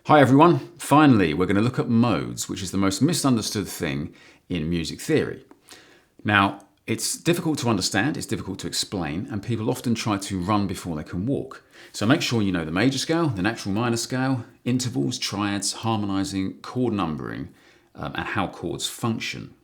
Hi everyone, finally we're going to look at modes, which is the most misunderstood thing in music theory. Now, it's difficult to understand, it's difficult to explain, and people often try to run before they can walk. So make sure you know the major scale, the natural minor scale, intervals, triads, harmonizing, chord numbering, and how chords function.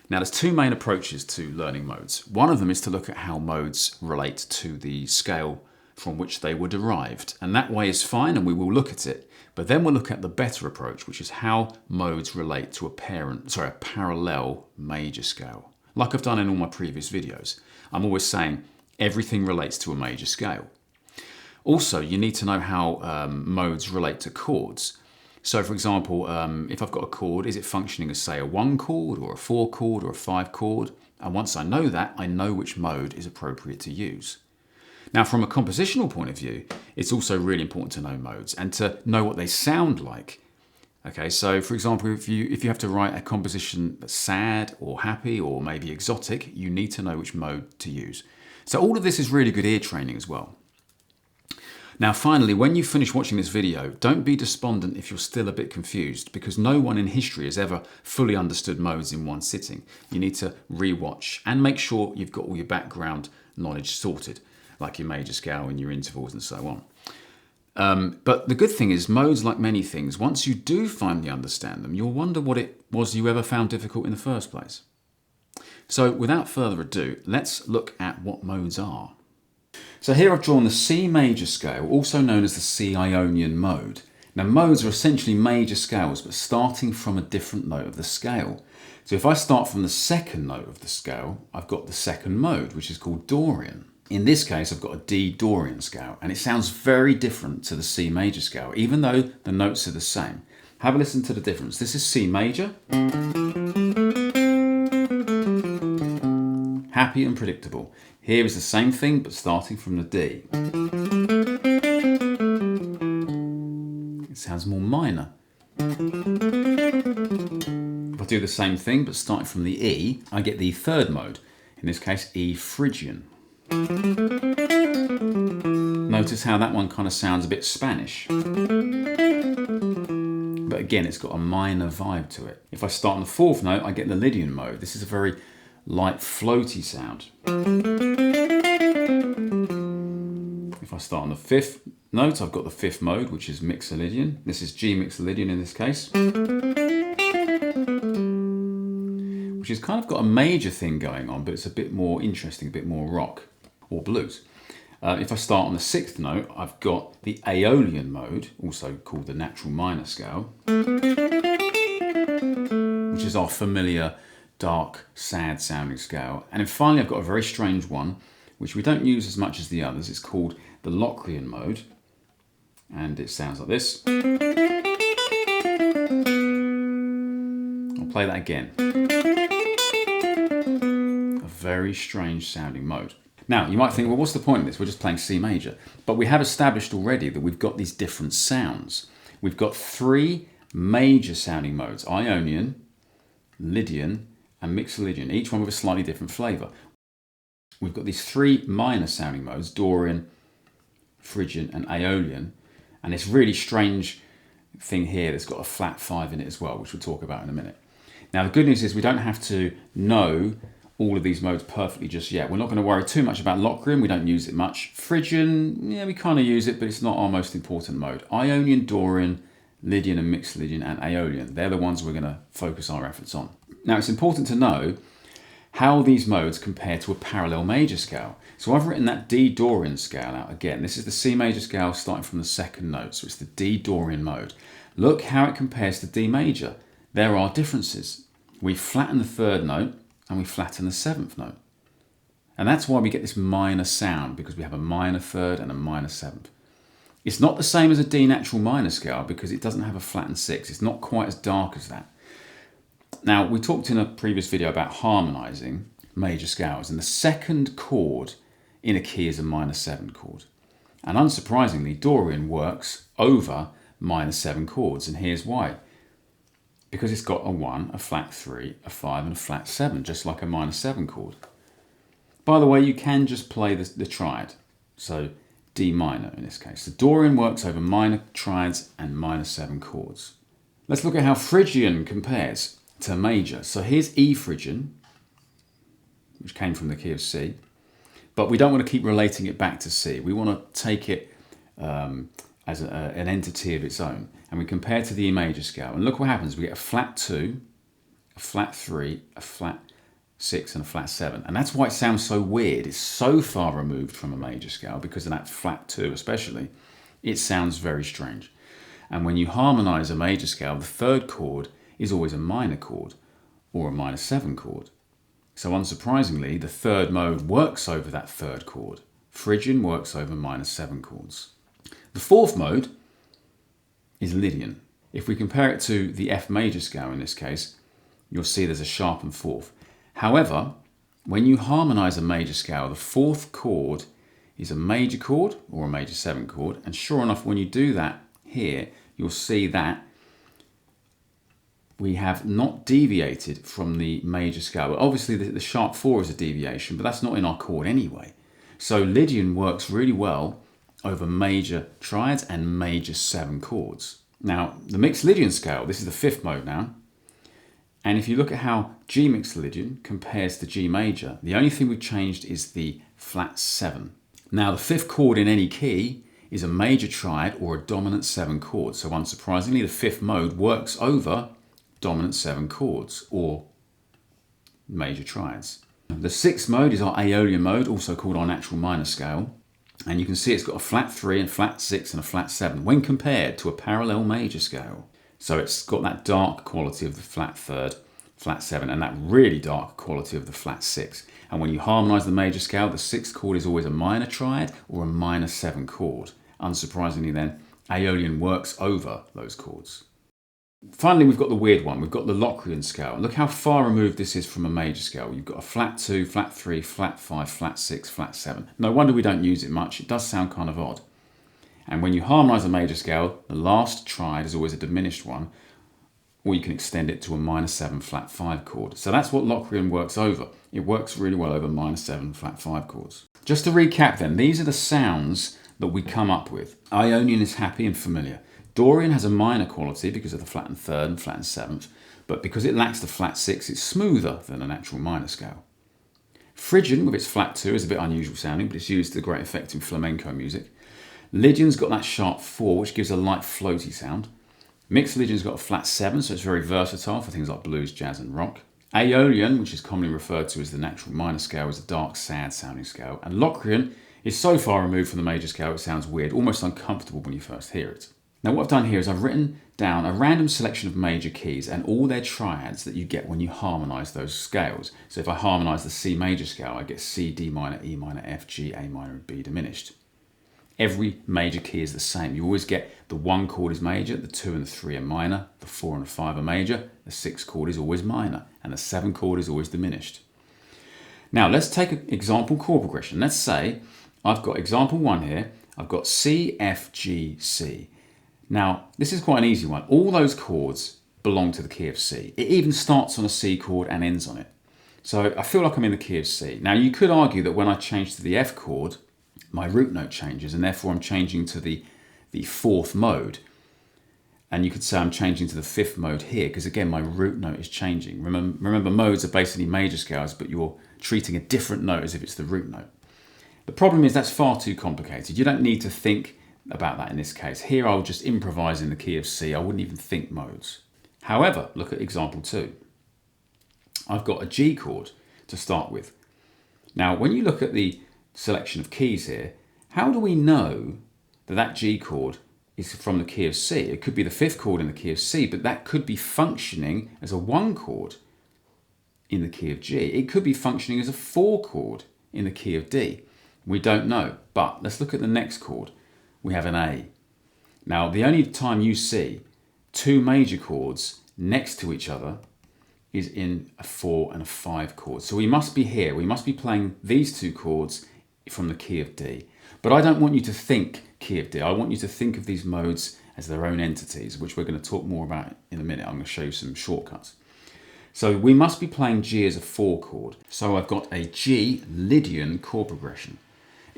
Now there's two main approaches to learning modes. One of them is to look at how modes relate to the scale from which they were derived, and that way is fine and we will look at it. But then we'll look at the better approach, which is how modes relate to a parallel major scale. Like I've done in all my previous videos, I'm always saying everything relates to a major scale. Also, you need to know how modes relate to chords. So for example, if I've got a chord, is it functioning as say a 1 chord or a 4 chord or a 5 chord? And once I know that, I know which mode is appropriate to use. Now, from a compositional point of view, it's also really important to know modes and to know what they sound like. Okay, so for example, if you have to write a composition that's sad or happy or maybe exotic, you need to know which mode to use. So all of this is really good ear training as well. Now, finally, when you finish watching this video, don't be despondent if you're still a bit confused, because no one in history has ever fully understood modes in one sitting. You need to re-watch and make sure you've got all your background knowledge sorted, like your major scale and your intervals and so on. But the good thing is, modes, like many things, once you do finally understand them, you'll wonder what it was you ever found difficult in the first place. So without further ado, let's look at what modes are. So here I've drawn the C major scale, also known as the C Ionian mode. Now modes are essentially major scales, but starting from a different note of the scale. So if I start from the second note of the scale, I've got the second mode, which is called Dorian. In this case, I've got a D Dorian scale, and it sounds very different to the C major scale, even though the notes are the same. Have a listen to the difference. This is C major. Happy and predictable. Here is the same thing, but starting from the D. It sounds more minor. If I do the same thing, but starting from the E, I get the third mode. In this case, E Phrygian. Notice how that one kind of sounds a bit Spanish. But again, it's got a minor vibe to it. If I start on the fourth note, I get the Lydian mode. This is a very light, floaty sound. If I start on the fifth note, I've got the fifth mode, which is Mixolydian. This is G Mixolydian in this case, which has kind of got a major thing going on, but it's a bit more interesting, a bit more rock or blues. If I start on the sixth note, I've got the Aeolian mode, also called the natural minor scale, which is our familiar dark, sad sounding scale. And then finally, I've got a very strange one, which we don't use as much as the others. It's called the Locrian mode, and it sounds like this. I'll play that again. A very strange sounding mode. Now, you might think, well, what's the point of this? We're just playing C major. But we have established already that we've got these different sounds. We've got three major sounding modes: Ionian, Lydian, and Mixolydian, each one with a slightly different flavour. We've got these three minor sounding modes: Dorian, Phrygian, and Aeolian. And this really strange thing here that's got a flat 5 in it as well, which we'll talk about in a minute. Now, the good news is we don't have to know all of these modes perfectly just yet. We're not going to worry too much about Locrian, we don't use it much. Phrygian, yeah, we kind of use it, but it's not our most important mode. Ionian, Dorian, Lydian and Mixolydian and Aeolian, they're the ones we're going to focus our efforts on. Now, it's important to know how these modes compare to a parallel major scale. So I've written that D Dorian scale out again. This is the C major scale starting from the second note, so it's the D Dorian mode. Look how it compares to D major. There are differences. We flatten the third note and we flatten the seventh note. And that's why we get this minor sound, because we have a minor third and a minor seventh. It's not the same as a D natural minor scale because it doesn't have a flattened 6. It's not quite as dark as that. Now, we talked in a previous video about harmonizing major scales, and the second chord in a key is a minor 7 chord. And unsurprisingly, Dorian works over minor 7 chords, and here's why. Because it's got a 1, a flat 3, a 5, and a flat 7, just like a minor 7 chord. By the way, you can just play the triad. So D minor in this case. So Dorian works over minor triads and minor 7 chords. Let's look at how Phrygian compares to major. So here's E Phrygian, which came from the key of C, but we don't want to keep relating it back to C. We want to take it as an entity of its own, and we compare to the E major scale. And look what happens. We get a flat 2, a flat 3, a flat 6 and a flat 7. And that's why it sounds so weird. It's so far removed from a major scale because of that flat 2 especially. It sounds very strange. And when you harmonize a major scale, the third chord is always a minor chord or a minor 7 chord. So unsurprisingly, the third mode works over that third chord. Phrygian works over minor 7 chords. The fourth mode is Lydian. If we compare it to the F major scale in this case, you'll see there's a sharpened fourth. However, when you harmonize a major scale, the fourth chord is a major chord or a major 7 chord. And sure enough, when you do that here, you'll see that we have not deviated from the major scale. But obviously the sharp 4 is a deviation, but that's not in our chord anyway. So Lydian works really well over major triads and major 7 chords. Now, the mixed Lydian scale, this is the fifth mode now. And if you look at how G mixed Lydian compares to G major, the only thing we've changed is the flat 7. Now, the fifth chord in any key is a major triad or a dominant 7 chord. So unsurprisingly, the fifth mode works over dominant 7 chords or major triads. The sixth mode is our Aeolian mode, also called our natural minor scale. And you can see it's got a flat 3 and flat 6 and a flat 7 when compared to a parallel major scale. So it's got that dark quality of the flat 3rd, flat 7, and that really dark quality of the flat 6. And when you harmonize the major scale, the 6th chord is always a minor triad or a minor 7 chord. Unsurprisingly then, Aeolian works over those chords. Finally, we've got the weird one. We've got the Locrian scale. Look how far removed this is from a major scale. You've got a flat 2, flat 3, flat 5, flat 6, flat 7. No wonder we don't use it much. It does sound kind of odd. And when you harmonize a major scale, the last triad is always a diminished one, or you can extend it to a minor 7 flat 5 chord. So that's what Locrian works over. It works really well over minor 7 flat 5 chords. Just to recap then, these are the sounds that we come up with. Ionian is happy and familiar. Dorian has a minor quality because of the flattened 3rd and flattened 7th, but because it lacks the flat 6, it's smoother than a natural minor scale. Phrygian with its flat 2 is a bit unusual sounding, but it's used to great effect in flamenco music. Lydian's got that sharp 4, which gives a light floaty sound. Mixed Lydian's got a flat 7, so it's very versatile for things like blues, jazz and rock. Aeolian, which is commonly referred to as the natural minor scale, is a dark, sad sounding scale. And Locrian is so far removed from the major scale it sounds weird, almost uncomfortable when you first hear it. Now what I've done here is I've written down a random selection of major keys and all their triads that you get when you harmonise those scales. So if I harmonise the C major scale, I get C, D minor, E minor, F, G, A minor and B diminished. Every major key is the same. You always get the 1 chord is major, the 2 and the 3 are minor, the 4 and the 5 are major, the 6 chord is always minor, and the 7 chord is always diminished. Now let's take an example chord progression. Let's say I've got example 1 here. I've got C, F, G, C. Now this is quite an easy one. All those chords belong to the key of C. It even starts on a C chord and ends on it. So I feel like I'm in the key of C. Now you could argue that when I change to the F chord, my root note changes and therefore I'm changing to the 4th mode. And you could say I'm changing to the 5th mode here because again my root note is changing. Remember modes are basically major scales, but you're treating a different note as if it's the root note. The problem is that's far too complicated. You don't need to think about that in this case. Here I'll just improvise in the key of C. I wouldn't even think modes. However, look at example 2. I've got a G chord to start with. Now when you look at the selection of keys here, how do we know that that G chord is from the key of C? It could be the 5th chord in the key of C, but that could be functioning as a 1 chord in the key of G. It could be functioning as a 4 chord in the key of D. We don't know, but let's look at the next chord. We have an A. Now, the only time you see 2 major chords next to each other is in a 4 and a 5 chord. So we must be here. We must be playing these 2 chords from the key of D. But I don't want you to think key of D. I want you to think of these modes as their own entities, which we're going to talk more about in a minute. I'm going to show you some shortcuts. So we must be playing G as a 4 chord. So I've got a G Lydian chord progression.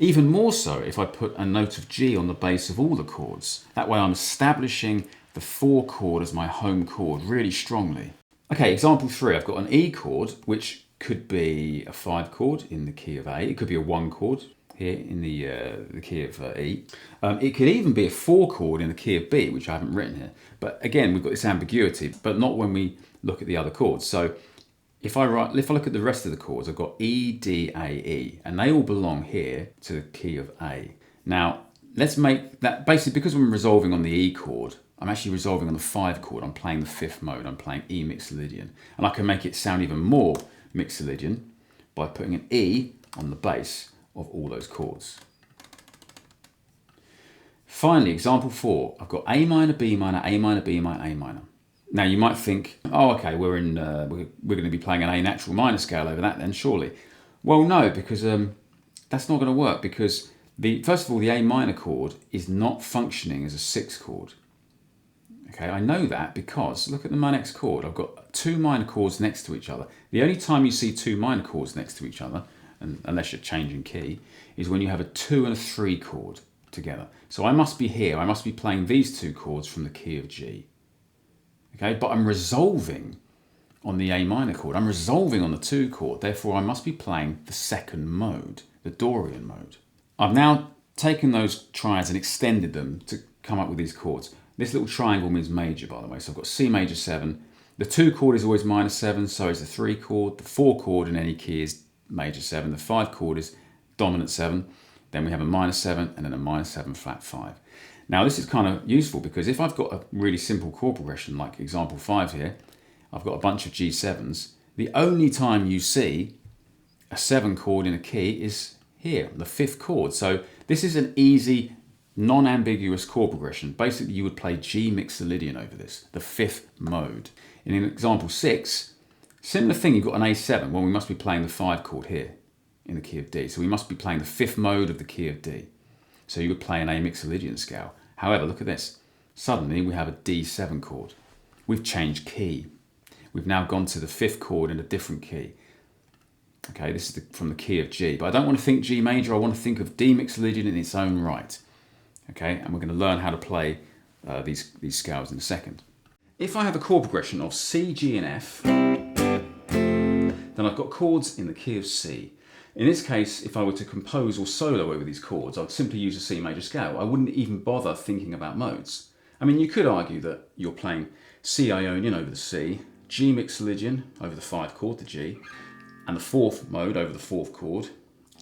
Even more so if I put a note of G on the base of all the chords. That way I'm establishing the 4 chord as my home chord really strongly. Okay, example 3, I've got an E chord, which could be a 5 chord in the key of A. It could be a 1 chord here in the key of E. It could even be a 4 chord in the key of B, which I haven't written here. But again, we've got this ambiguity, but not when we look at the other chords. So if I look at the rest of the chords, I've got E, D, A, E, and they all belong here to the key of A. Now, let's make that, basically because I'm resolving on the E chord, I'm actually resolving on the 5 chord. I'm playing the 5th mode. I'm playing E Mixolydian. And I can make it sound even more Mixolydian by putting an E on the base of all those chords. Finally, example 4, I've got A minor, B minor, A minor, B minor, A minor. Now you might think, oh, okay, we're going to be playing an A natural minor scale over that then, surely. Well, no, because that's not going to work, because first of all, the A minor chord is not functioning as a 6th chord. Okay, I know that because look at my next chord. I've got 2 minor chords next to each other. The only time you see 2 minor chords next to each other, unless you're changing key, is when you have a 2 and a 3 chord together. So I must be here. I must be playing these 2 chords from the key of G. Okay, but I'm resolving on the A minor chord. I'm resolving on the 2 chord. Therefore, I must be playing the 2nd mode, the Dorian mode. I've now taken those triads and extended them to come up with these chords. This little triangle means major, by the way. So I've got C major 7. The 2 chord is always minor 7, so is the 3 chord. The 4 chord in any key is major 7. The 5 chord is dominant 7. Then we have a minor 7 and then a minor 7 flat 5. Now this is kind of useful because if I've got a really simple chord progression like example 5 here, I've got a bunch of G7s. The only time you see a 7 chord in a key is here, the 5th chord. So this is an easy, non-ambiguous chord progression. Basically, you would play G Mixolydian over this, the 5th mode. In example 6, similar thing, you've got an A7. Well, we must be playing the 5 chord here in the key of D. So we must be playing the 5th mode of the key of D. So you would play an A Mixolydian scale. However, look at this. Suddenly, we have a D7 chord. We've changed key. We've now gone to the 5th chord in a different key. Okay, this is from the key of G. But I don't want to think G major. I want to think of D Mixolydian in its own right. Okay, and we're going to learn how to play these scales in a second. If I have a chord progression of C, G, and F, then I've got chords in the key of C. In this case, if I were to compose or solo over these chords, I'd simply use a C major scale. I wouldn't even bother thinking about modes. I mean, you could argue that you're playing C Ionian over the C, G Mixolydian over the 5 chord, the G, and the 4th mode over the 4th chord,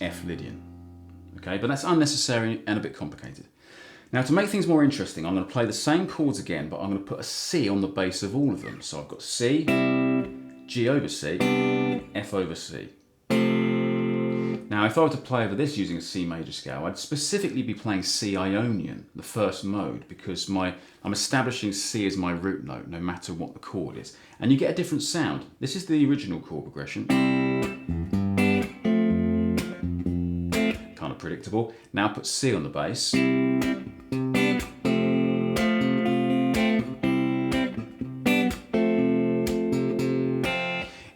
F Lydian. Okay, but that's unnecessary and a bit complicated. Now to make things more interesting, I'm going to play the same chords again, but I'm going to put a C on the base of all of them. So I've got C, G over C, F over C. Now if I were to play over this using a C major scale, I'd specifically be playing C Ionian, the 1st mode, because I'm establishing C as my root note, no matter what the chord is. And you get a different sound. This is the original chord progression. Kind of predictable. Now put C on the bass.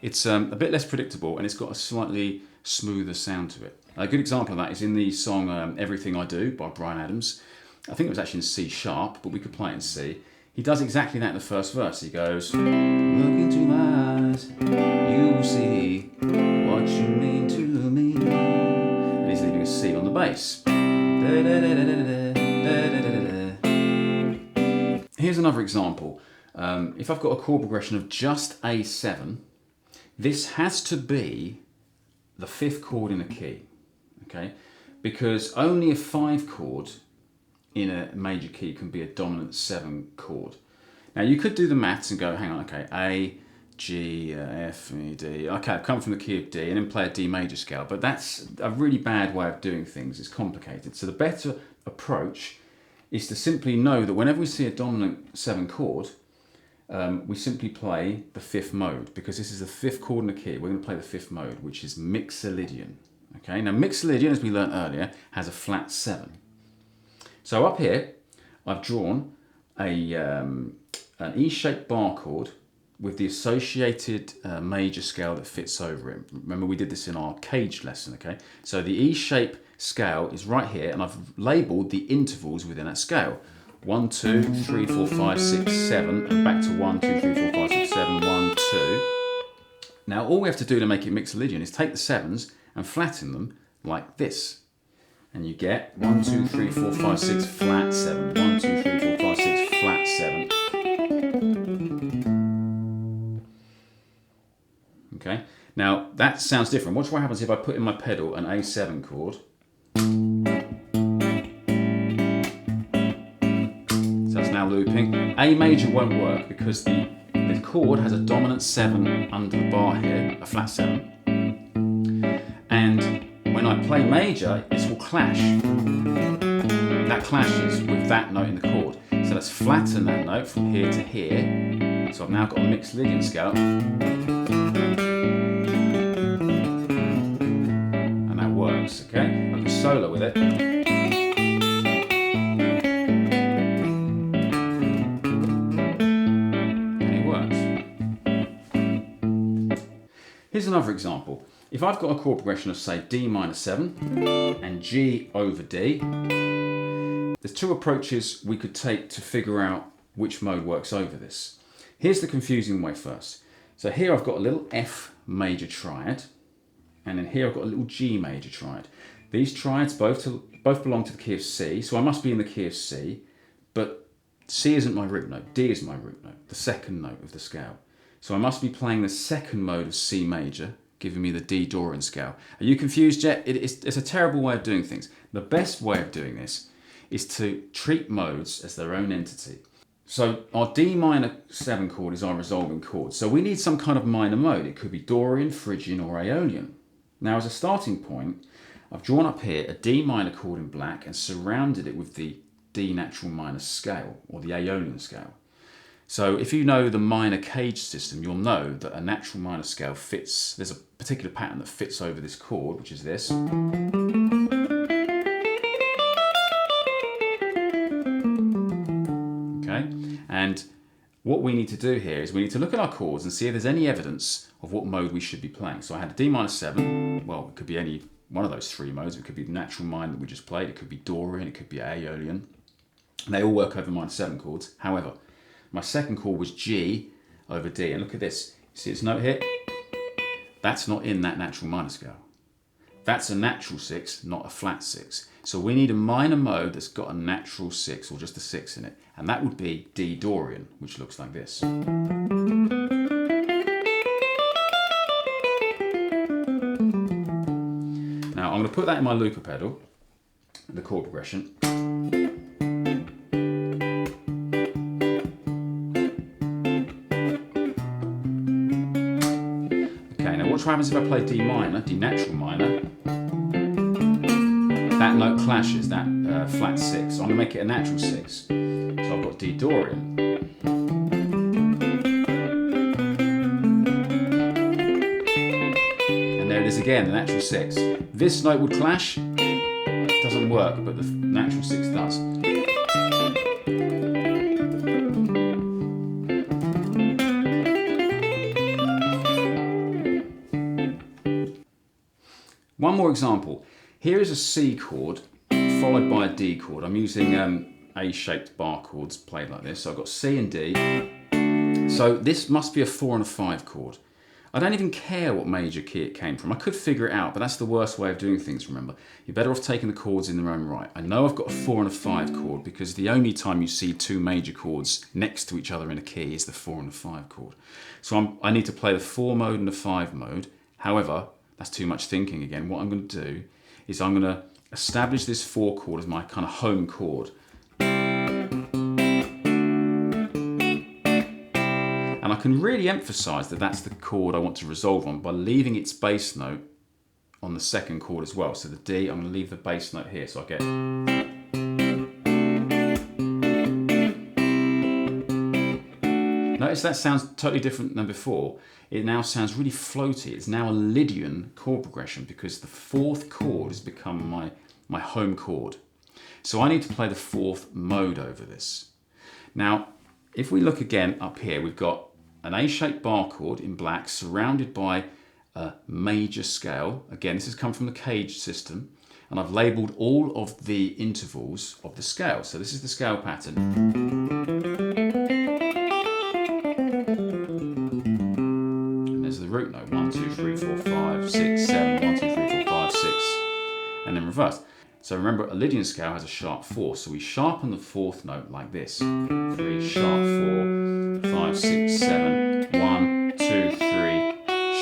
It's a bit less predictable and it's got a slightly smoother sound to it. A good example of that is in the song Everything I Do by Bryan Adams. I think it was actually in C sharp, but we could play it in C. He does exactly that in the first verse. He goes, look into my eyes, you will see what you mean to me. And he's leaving a C on the bass. Here's another example. If I've got a chord progression of just A7, this has to be the 5th chord in a key, okay? Because only a 5 chord in a major key can be a dominant 7 chord. Now you could do the maths and go, hang on, okay, A, G, F, E, D. Okay, I've come from the key of D and then play a D major scale, but that's a really bad way of doing things. It's complicated. So the better approach is to simply know that whenever we see a dominant 7 chord, we simply play the 5th mode, because this is the 5th chord in a key. We're going to play the 5th mode, which is Mixolydian. Okay, now Mixolydian, as we learned earlier, has a flat 7. So up here, I've drawn an E-shaped bar chord with the associated major scale that fits over it. Remember, we did this in our caged lesson, okay? So the E-shape scale is right here, and I've labelled the intervals within that scale. 1, 2, 3, 4, 5, 6, 7, and back to 1, 2, 3, 4, 5, 6, 7, 1, 2. Now all we have to do to make it Mixolydian is take the 7s and flatten them like this. And you get 1, 2, 3, 4, 5, 6, flat 7. 1, 2, 3, 4, 5, 6, flat 7. Okay, now that sounds different. Watch what happens if I put in my pedal an A7 chord. So that's now looping. A major won't work because the chord has a dominant 7 under the bar here, a flat 7. And when I play major, this will clash. That clashes with that note in the chord. So let's flatten that note from here to here. So I've now got a Mixolydian scale. And that works, okay? I can solo with it. And it works. Here's another example. If I've got a chord progression of, say, D minor 7 and G over D, there's two approaches we could take to figure out which mode works over this. Here's the confusing way first. So here I've got a little F major triad, and then here I've got a little G major triad. These triads both belong to the key of C, so I must be in the key of C, but C isn't my root note, D is my root note, the second note of the scale. So I must be playing the second mode of C major, giving me the D Dorian scale. Are you confused yet? It's a terrible way of doing things. The best way of doing this is to treat modes as their own entity. So our D minor 7 chord is our resolving chord. So we need some kind of minor mode. It could be Dorian, Phrygian, or Aeolian. Now as a starting point, I've drawn up here a D minor chord in black and surrounded it with the D natural minor scale, or the Aeolian scale. So if you know the minor cage system, you'll know that a natural minor scale fits, there's a particular pattern that fits over this chord, which is this. Okay, and what we need to do here is we need to look at our chords and see if there's any evidence of what mode we should be playing. So I had a D minor 7, well, it could be any one of those three modes. It could be the natural minor that we just played, it could be Dorian, it could be Aeolian. And they all work over minor 7 chords. However, my second chord was G over D, and look at this. See this note here? That's not in that natural minor scale. That's a natural 6, not a flat 6. So we need a minor mode that's got a natural 6, or just a 6 in it, and that would be D Dorian, which looks like this. Now I'm going to put that in my looper pedal, the chord progression. Watch what happens if I play D minor, D natural minor. That note clashes, that flat 6. So I'm going to make it a natural 6. So I've got D Dorian. And there it is again, the natural 6. This note would clash, doesn't work, but the natural 6 does. One more example. Here is a C chord followed by a D chord. I'm using A-shaped bar chords played like this. So I've got C and D. So this must be a 4 and a 5 chord. I don't even care what major key it came from. I could figure it out, but that's the worst way of doing things, remember. You're better off taking the chords in their own right. I know I've got a 4 and a 5 chord because the only time you see two major chords next to each other in a key is the 4 and the 5 chord. So I need to play the 4 mode and the 5 mode. However, that's too much thinking again. What I'm going to do is I'm going to establish this 4 chord as my kind of home chord. And I can really emphasize that that's the chord I want to resolve on by leaving its bass note on the second chord as well. So the D, I'm going to leave the bass note here. So I get... Notice that sounds totally different than before. It now sounds really floaty. It's now a Lydian chord progression because the 4th chord has become my home chord. So I need to play the 4th mode over this. Now, if we look again up here, we've got an A-shaped bar chord in black surrounded by a major scale. Again, this has come from the cage system. and I've labelled all of the intervals of the scale. So this is the scale pattern. And there's the root note, 1, 2, 3, 4, 5, 6, 7, 1, 2, 3, 4, 5, 6, and then reverse. So remember, a Lydian scale has a sharp 4, so we sharpen the fourth note like this. 3, sharp 4, 5, 6, 7, 1, 2, 3,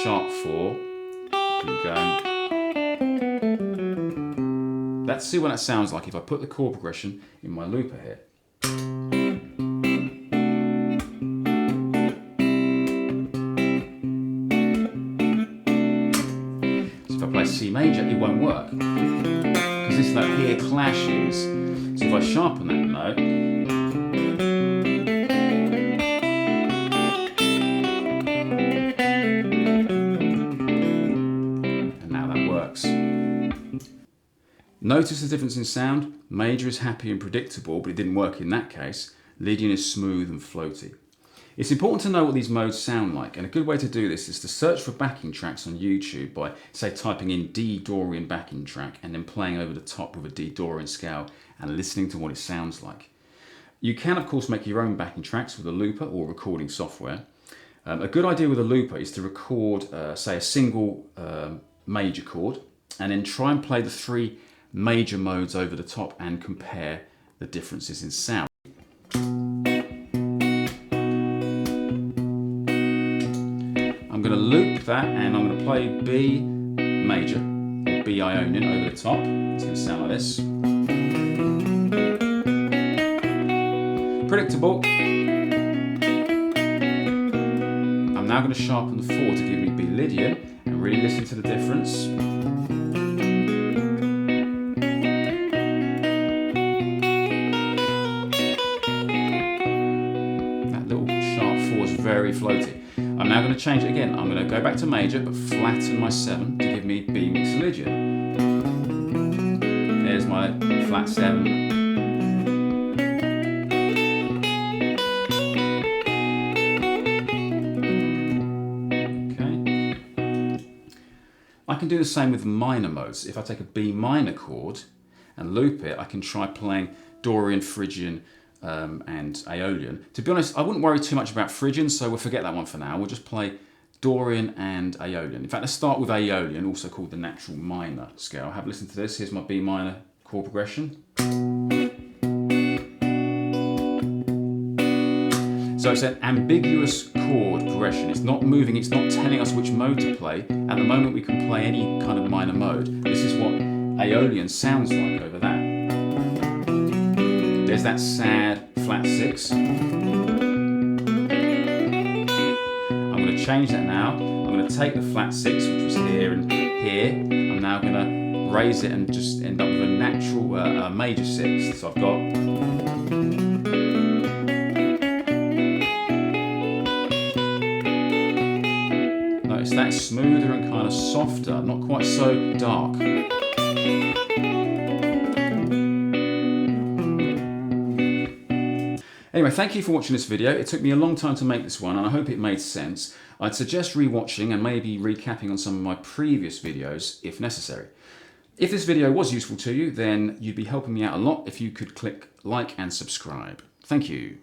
sharp 4. Keep going. Let's see what that sounds like if I put the chord progression in my looper here. So if I play C major, it won't work, because this note here clashes. So if I sharpen that note, and now that works. Notice the difference in sound. Major is happy and predictable, but it didn't work in that case. Lydian is smooth and floaty. It's important to know what these modes sound like, and a good way to do this is to search for backing tracks on YouTube by, say, typing in D Dorian backing track and then playing over the top with a D Dorian scale and listening to what it sounds like. You can, of course, make your own backing tracks with a looper or recording software. A good idea with a looper is to record, say, a single major chord, and then try and play the 3 major modes over the top and compare the differences in sound. I'm going to loop that and I'm going to play B major, or B Ionian over the top. It's going to sound like this. Predictable. I'm now going to sharpen the 4 to give me B Lydian and really listen to the difference. Very floaty. I'm now going to change it again. I'm going to go back to major but flatten my 7 to give me B mixed Lydian. There's my flat 7. Okay. I can do the same with minor modes. If I take a B minor chord and loop it, I can try playing Dorian, Phrygian, and Aeolian. To be honest, I wouldn't worry too much about Phrygian, so we'll forget that one for now. We'll just play Dorian and Aeolian. In fact, let's start with Aeolian, also called the natural minor scale. Have a listen to this. Here's my B minor chord progression. So it's an ambiguous chord progression. It's not moving, it's not telling us which mode to play. At the moment, we can play any kind of minor mode. This is what Aeolian sounds like over that. There's that sad flat 6. I'm going to change that now. I'm going to take the flat 6, which was here and here. I'm now going to raise it and just end up with a natural major 6. So I've got... Notice that's smoother and kind of softer, not quite so dark. Anyway, thank you for watching this video. It took me a long time to make this one and I hope it made sense. I'd suggest rewatching and maybe recapping on some of my previous videos if necessary. If this video was useful to you, then you'd be helping me out a lot if you could click like and subscribe. Thank you.